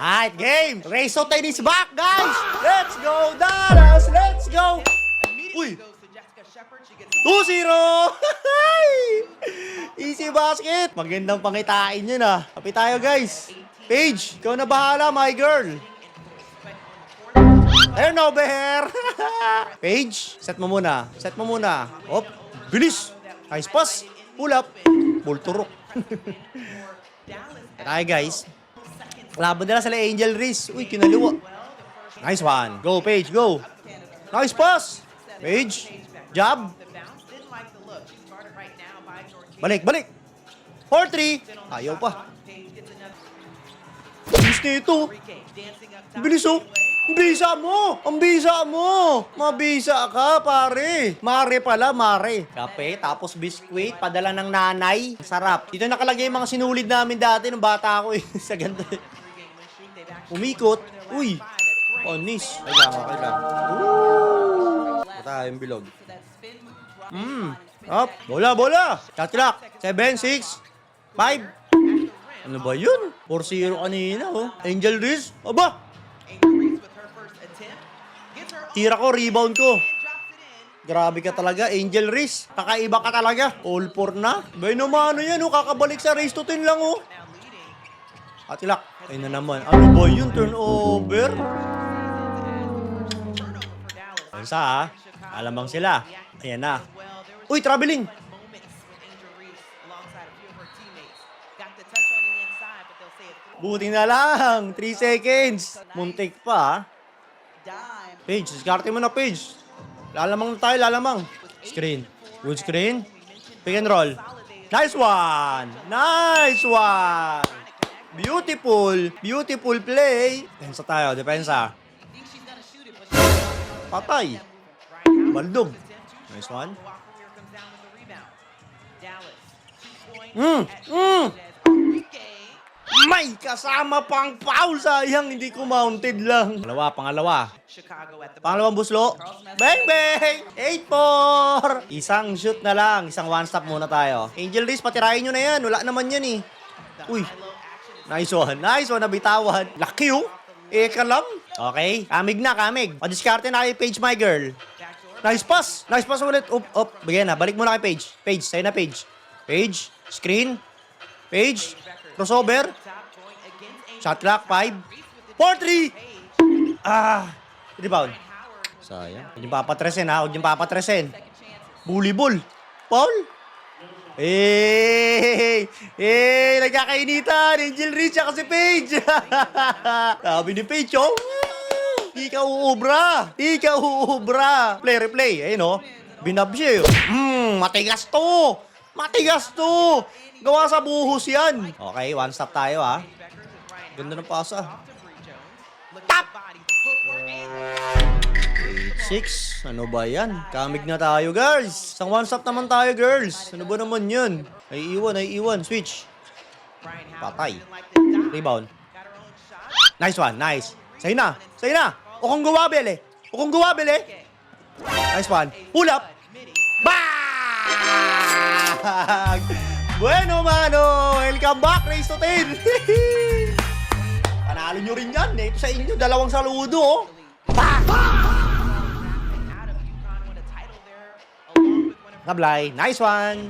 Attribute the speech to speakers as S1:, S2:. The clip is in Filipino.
S1: Alright, game! Race to tennis back, guys! Let's go, Dallas! Let's go! Uy! 2-0! Easy basket! Magandang pangitain yun ah. Kapit tayo, guys. Paige, ikaw na bahala, my girl. Turnover! Paige, set mo muna. Set mo muna. Hop, bilis! Nice pass. Pull up. Bulturok. Tayo, guys. Laban nila sila Angel Reese. Uy, kinaliwa. Nice one. Go, Paige, go. Nice pass. Paige, jab. Balik, balik. 4-3. Ayaw pa. Bilis nito. Bilis oh. Ang bisa mo! Ang bisa mo! Mabisa ka, pare. Mare pala, mare. Kape, tapos biskuit, padala ng nanay. Sarap. Dito nakalagay yung mga sinulid namin dati nung bata ako eh. Sa ganda. Umikot. Uy. Onis. Kailangan. Patay yung bilog. Up. Bola, bola. Shot clock. 7, 6, 5. Ano ba yun? 4-0 kanina, oh. Angel Reese. Aba! Tira ko, rebound ko. Grabe ka talaga, Angel Reese. Kakaiba ka talaga. All 4 na. Bay naman, ano yan, oh. Kakabalik sa race to 10 lang, oh. Atilak. Ay na naman. Ano ba yun? Turnover? Pensa, ha? Alamang sila. Ayan na. Uy, traveling. Buti na lang. 3 seconds. Muntik pa, ha? Paige, diskarte mo na, Paige. Lalamang na tayo, lalamang. Screen. Good screen. Pick and roll. Nice one! Nice one! Beautiful. Beautiful play. Depensa tayo, depensa. Patay. Baldog. Nice one. May kasama pang foul, sayang hindi ko mounted lang. Pangalawa. Pangalawang buslo. Bang bang! 8-4! Isang shoot na lang. Isang one stop muna tayo. Angel Reese, patirahin nyo na yan. Wala naman yan eh. Uy. Nice one. Nice one, nabitawan. Lucky oh. Kalam. Okay. Kamig na, kamig. Padiskarte na kay Paige, my girl. Nice pass. Nice pass ulit. Up. Bigyan na. Balik muna kay Paige. Paige, sa'yo na Paige. Paige. Screen. Paige. Crossover. Shot clock, 5. 4-3. Rebound. Sayang. Huwag niyong papatresin, ha? Huwag niyong papatresin. Bully ball. Paul. Nagkakainitan. Angel Reese siya kasi Paige. Sabi ni Paige, oh. Di ka uubra. Di ka uubra. Play, replay. Ayun, oh. Binab siya, matigas to. Matigas to. Gawa sa buhos yan. Okay, one stop tayo, ha. Ganda ng pasa. Tap! 6. Ano ba yan? Kamig na tayo, girls. Isang one stop naman tayo, girls. Ano ba naman yun? Ay iwan. Switch. Patay. Rebound. Nice one, nice. Sa'yo na. Ukong gawabel, Nice one. Pull up. Bang! Bueno, mano. Welcome back, Race to 10. Panalo nyo rin yan. Ito sa inyo, 2 saludo, oh. Nablay. Nice one.